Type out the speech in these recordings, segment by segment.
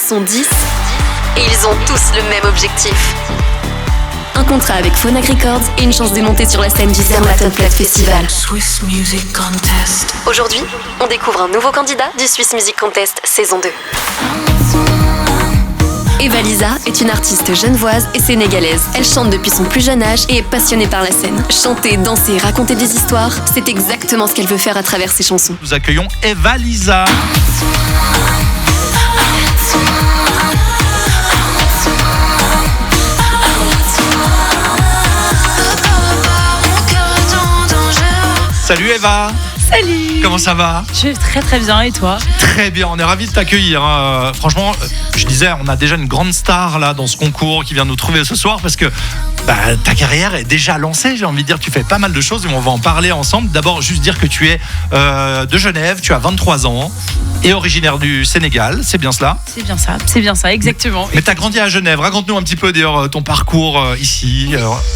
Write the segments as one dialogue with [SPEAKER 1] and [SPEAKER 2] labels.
[SPEAKER 1] sont 10 et ils ont tous le même objectif. Un contrat avec Phonak Records et une chance de monter sur la scène du Zermatt Unplugged Festival.
[SPEAKER 2] Swiss Music Contest.
[SPEAKER 1] Aujourd'hui, on découvre un nouveau candidat du Swiss Music Contest saison 2. Eva Lisa est une artiste genevoise et sénégalaise. Elle chante depuis son plus jeune âge et est passionnée par la scène. Chanter, danser, raconter des histoires, c'est exactement ce qu'elle veut faire à travers ses chansons.
[SPEAKER 3] Nous accueillons Eva Lisa. Salut Eva.
[SPEAKER 4] Salut.
[SPEAKER 3] Comment ça va?
[SPEAKER 4] Je vais très très bien, et toi?
[SPEAKER 3] Très bien, on est ravis de t'accueillir. Franchement, je disais, on a déjà une grande star là dans ce concours qui vient nous trouver ce soir parce que ta carrière est déjà lancée, j'ai envie de dire. Tu fais pas mal de choses et on va en parler ensemble. D'abord, juste dire que tu es de Genève, tu as 23 ans et originaire du Sénégal, c'est bien cela?
[SPEAKER 4] C'est bien ça, exactement.
[SPEAKER 3] Mais tu as grandi à Genève, raconte-nous un petit peu d'ailleurs ton parcours ici.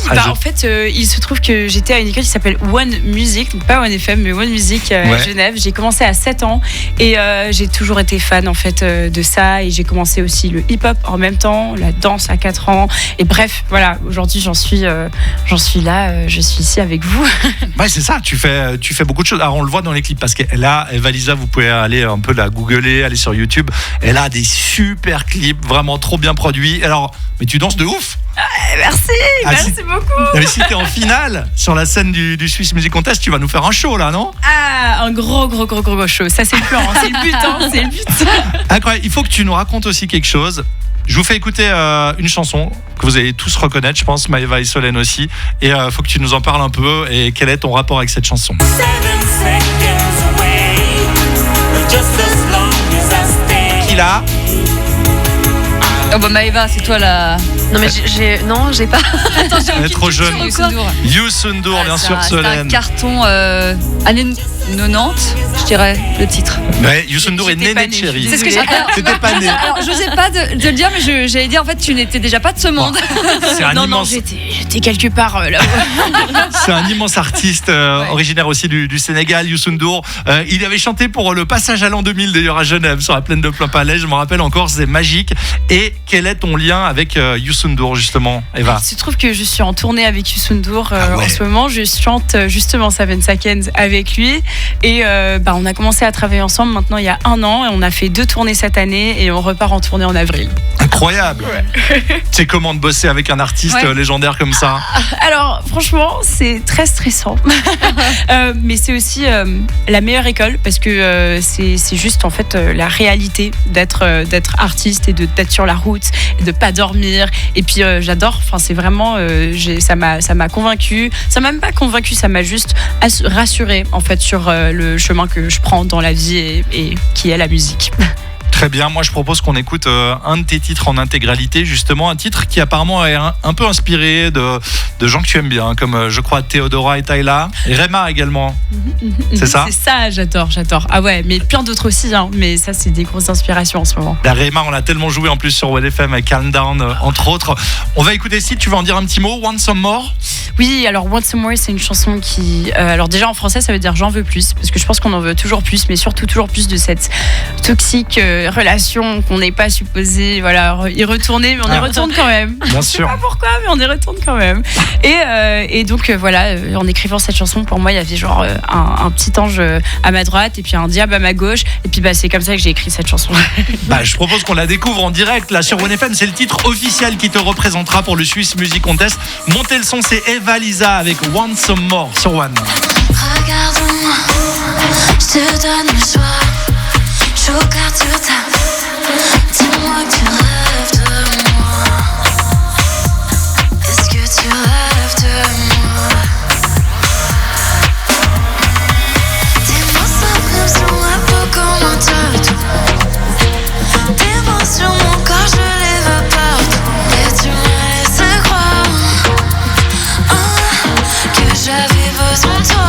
[SPEAKER 4] En fait, il se trouve que j'étais à une école qui s'appelle One Music, donc pas One FM, mais One Music à Genève. J'ai commencé à 7 ans et j'ai toujours été fan en fait de ça, et j'ai commencé aussi le hip-hop en même temps, la danse à 4 ans, et bref, voilà, aujourd'hui j'en suis là, je suis ici avec vous.
[SPEAKER 3] Ouais, c'est ça, tu fais beaucoup de choses. Alors on le voit dans les clips parce qu'elle a, Eva Lisa, vous pouvez aller un peu la googler, aller sur YouTube. Elle a des super clips, vraiment trop bien produits. Alors, mais tu danses de ouf.
[SPEAKER 4] Merci beaucoup.
[SPEAKER 3] Mais si t'es en finale sur la scène du Swiss Music Contest, tu vas nous faire un show là, non?
[SPEAKER 4] Un gros show. Ça c'est le plan, c'est le but.
[SPEAKER 3] Incroyable. Il faut que tu nous racontes aussi quelque chose. Je vous fais écouter une chanson que vous allez tous reconnaître, je pense, Maëva et Solène aussi. Et il faut que tu nous en parles un peu. Et quel est ton rapport avec cette chanson? Qui l'a?
[SPEAKER 5] Oh bah Maëva, c'est toi la...
[SPEAKER 1] Non mais j'ai pas.
[SPEAKER 5] Attends,
[SPEAKER 3] Elle est trop jeune. Youssou N'Dour, bien sûr, Solène.
[SPEAKER 5] C'est un carton années 90, je dirais, le titre.
[SPEAKER 3] Ouais, Youssou N'Dour est Néné Chéri.
[SPEAKER 5] C'est ce que
[SPEAKER 3] T'étais pas né.
[SPEAKER 5] Alors, je sais pas de le dire, mais j'allais dire, en fait, tu n'étais déjà pas de ce monde.
[SPEAKER 3] C'est un immense...
[SPEAKER 4] j'étais quelque part là-haut.
[SPEAKER 3] C'est un immense artiste, originaire aussi du Sénégal, Youssou N'Dour. Il avait chanté pour le passage à l'an 2000 d'ailleurs à Genève, sur la plaine de Plain-Palais. Je me rappelle encore, c'est magique. Et quel est ton lien avec Youssou N'Dour justement, Eva?
[SPEAKER 4] Il se trouve que je suis en tournée avec Youssou N'Dour en ce moment. Je chante justement 7 Seconds avec lui. Et on a commencé à travailler ensemble maintenant il y a 1 an, et on a fait 2 tournées cette année et on repart en tournée en avril.
[SPEAKER 3] Incroyable. C'est comment de bosser avec un artiste légendaire comme ça?
[SPEAKER 4] Alors franchement c'est très stressant mais c'est aussi la meilleure école, parce que c'est juste en fait la réalité d'être artiste et d'être sur la route et de pas dormir. Et puis j'adore, enfin c'est vraiment ça m'a convaincu, ça m'a même pas convaincu, ça m'a juste rassuré en fait sur le chemin que je prends dans la vie et qui est la musique.
[SPEAKER 3] Très bien, moi je propose qu'on écoute un de tes titres en intégralité, justement un titre qui apparemment est un peu inspiré de gens que tu aimes bien, comme je crois Théodora et Tyla, et Rema également. C'est ça?
[SPEAKER 4] C'est ça, j'adore. Ah ouais, mais plein d'autres aussi, hein. Mais ça c'est des grosses inspirations en ce moment.
[SPEAKER 3] La Rema, on l'a tellement joué en plus sur One FM avec Calm Down entre autres. On va écouter si tu veux en dire un petit mot, Want Some More?
[SPEAKER 4] Oui, alors Want Some More, c'est une chanson qui... alors déjà en français ça veut dire j'en veux plus, parce que je pense qu'on en veut toujours plus, mais surtout toujours plus de cette toxique relation qu'on n'est pas supposé y retourner, mais on y retourne quand même.
[SPEAKER 3] Bien sûr.
[SPEAKER 4] Je sais pas pourquoi, mais on y retourne quand même. Et donc en écrivant cette chanson, pour moi il y avait genre un petit ange à ma droite et puis un diable à ma gauche, et puis c'est comme ça que j'ai écrit cette chanson.
[SPEAKER 3] Je propose qu'on la découvre en direct là sur One FM. C'est le titre officiel qui te représentera pour le Swiss Music Contest. Montez le son, c'est Eva Lisa avec Want Some More sur One.
[SPEAKER 2] Regarde-moi, je te donne le choix. Je regarde sur ta. Dis-moi que tu rêves de moi. Est-ce que tu rêves de moi? Dis-moi ça brûle sur ma peau comme un tatou. Tes mains sur mon corps, je les veux partout. Et tu m'as laissé croire que j'avais besoin de toi.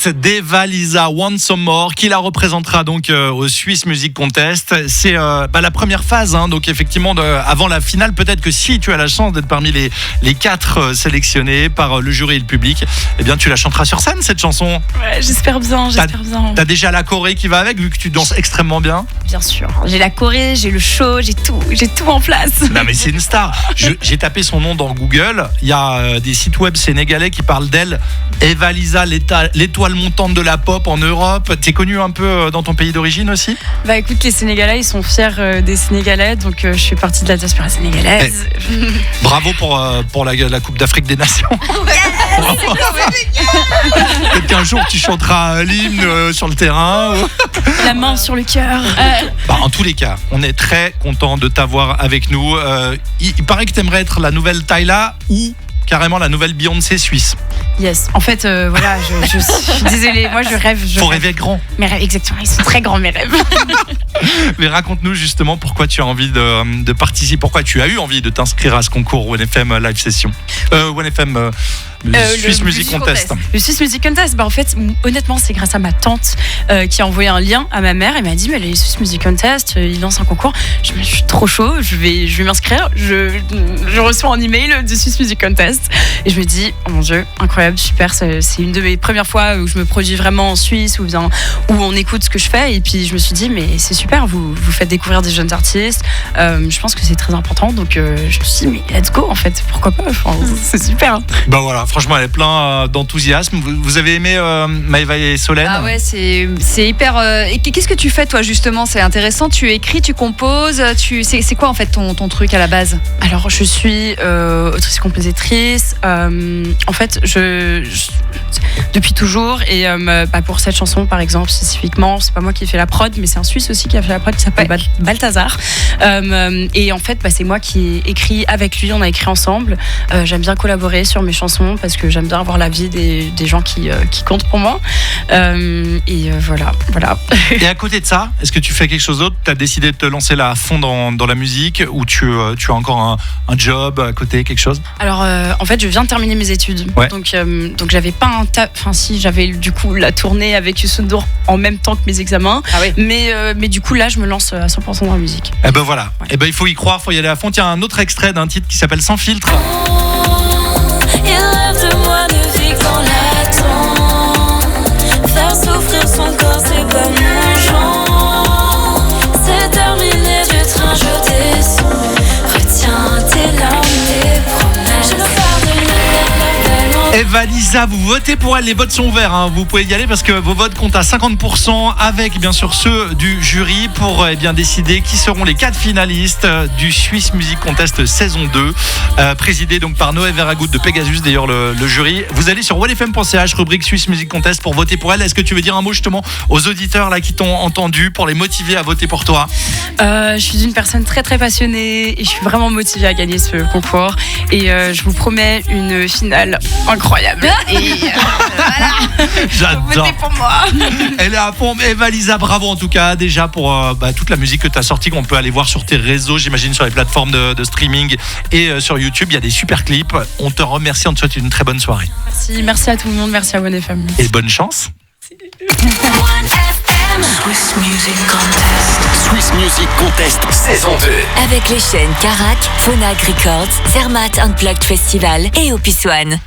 [SPEAKER 3] hit d'Eva Lisa, Want Some More, qui la représentera donc au Swiss Music Contest. C'est la première phase, hein, donc effectivement avant la finale. Peut-être que si tu as la chance d'être parmi les 4 sélectionnés par le jury et le public, eh bien tu la chanteras sur scène, cette chanson.
[SPEAKER 4] Ouais, j'espère bien.
[SPEAKER 3] T'as déjà la choré qui va avec, vu que tu danses extrêmement bien.
[SPEAKER 4] Bien sûr, j'ai la choré, j'ai le show, j'ai tout en place.
[SPEAKER 3] Non mais c'est une star. J'ai tapé son nom dans Google. Il y a des sites web sénégalais qui parlent d'elle. Eva Lisa, l'étoile montante de la pop en Europe. T'es connue un peu dans ton pays d'origine aussi?
[SPEAKER 4] Bah écoute, les Sénégalais, ils sont fiers des Sénégalais, donc je fais partie de la diaspora sénégalaise.
[SPEAKER 3] Bravo pour la Coupe d'Afrique des Nations. Peut-être qu'un jour tu chanteras l'hymne sur le terrain.
[SPEAKER 4] La main sur le cœur.
[SPEAKER 3] En tous les cas, on est très content de t'avoir avec nous. Il paraît que t'aimerais être la nouvelle Tyla ou carrément la nouvelle Beyoncé suisse.
[SPEAKER 4] Yes, en fait, voilà, je suis désolée, moi je rêve.
[SPEAKER 3] Faut rêver grand.
[SPEAKER 4] Mes rêves, exactement, ils sont très grands, mes rêves.
[SPEAKER 3] Mais raconte-nous justement pourquoi tu as envie de participer, pourquoi tu as eu envie de t'inscrire à ce concours OneFM Live Session. OneFM Swiss Music Contest.
[SPEAKER 4] Le Swiss Music Contest, en fait, honnêtement, c'est grâce à ma tante qui a envoyé un lien à ma mère. Elle m'a dit, mais les Swiss Music Contest, ils lancent un concours. Je suis trop chaud, je vais m'inscrire. Je reçois un email du Swiss Music Contest et je me dis, oh mon Dieu, incroyable, super. C'est une de mes premières fois où je me produis vraiment en Suisse, où on écoute ce que je fais. Et puis je me suis dit, mais c'est super, vous faites découvrir des jeunes artistes. Je pense que c'est très important. Donc je me suis dit, mais let's go, en fait, pourquoi pas, c'est super.
[SPEAKER 3] Bah voilà, franchement, elle est plein d'enthousiasme. Vous avez aimé Maëva et Solène?
[SPEAKER 5] Ah ouais, c'est hyper. Et qu'est-ce que tu fais toi justement? C'est intéressant. Tu écris, tu composes. C'est quoi en fait ton truc à la base?
[SPEAKER 4] Alors je suis autrice-compositrice. En fait, depuis toujours et pour cette chanson par exemple spécifiquement, c'est pas moi qui ai fait la prod, mais c'est un Suisse aussi qui a fait la prod qui s'appelle Balthazar. Et en fait, c'est moi qui ai écrit avec lui. On a écrit ensemble. J'aime bien collaborer sur mes chansons parce que j'aime bien avoir l'avis des gens qui comptent pour moi. Voilà.
[SPEAKER 3] Et à côté de ça, est-ce que tu fais quelque chose d'autre? Tu as décidé de te lancer là à fond dans la musique ou tu as encore un job à côté, quelque chose?
[SPEAKER 4] Alors en fait, je viens de terminer mes études.
[SPEAKER 3] Ouais.
[SPEAKER 4] Donc j'avais pas un taf. Enfin si, j'avais du coup la tournée avec Youssou N'Dour en même temps que mes examens.
[SPEAKER 5] Ah oui.
[SPEAKER 4] Mais du coup là, je me lance à 100% dans la musique.
[SPEAKER 3] Et ben voilà. Ouais. Et ben il faut y croire, faut y aller à fond. Tiens, un autre extrait d'un titre qui s'appelle Sans filtre.
[SPEAKER 2] Il rêve de moi de vivre dans l'attente. Faire souffrir son corps, c'est pas mon genre. C'est terminé du train, je descends. Retiens tes larmes, tes promesses. Je veux pardonner.
[SPEAKER 3] Eva Lisa, vous votez pour elle, les votes sont ouverts, hein. Vous pouvez y aller parce que vos votes comptent à 50% avec bien sûr ceux du jury pour décider qui seront les 4 finalistes du Swiss Music Contest saison 2, présidé donc par Noé Verragout de Pegasus, d'ailleurs le jury. Vous allez sur onefm.ch, rubrique Swiss Music Contest pour voter pour elle. Est-ce que tu veux dire un mot justement aux auditeurs là qui t'ont entendu pour les motiver à voter pour toi?
[SPEAKER 4] Je suis une personne très très passionnée et je suis vraiment motivée à gagner ce concours et je vous promets une finale incroyable. Et voilà.
[SPEAKER 3] J'adore.
[SPEAKER 4] Votez pour moi.
[SPEAKER 3] Elle est à fond. Eva Lisa, bravo en tout cas déjà pour toute la musique que tu as sortie, qu'on peut aller voir sur tes réseaux, j'imagine sur les plateformes de streaming et sur YouTube. Il y a des super clips. On te remercie, on te souhaite une très bonne soirée.
[SPEAKER 4] Merci à tout le monde, merci à OneFM.
[SPEAKER 3] Et bonne chance.
[SPEAKER 2] Swiss Music Contest.
[SPEAKER 6] Swiss Music Contest saison 2.
[SPEAKER 7] Avec les chaînes Carac, Phonak Records, Zermatt Unplugged Festival et Opus One.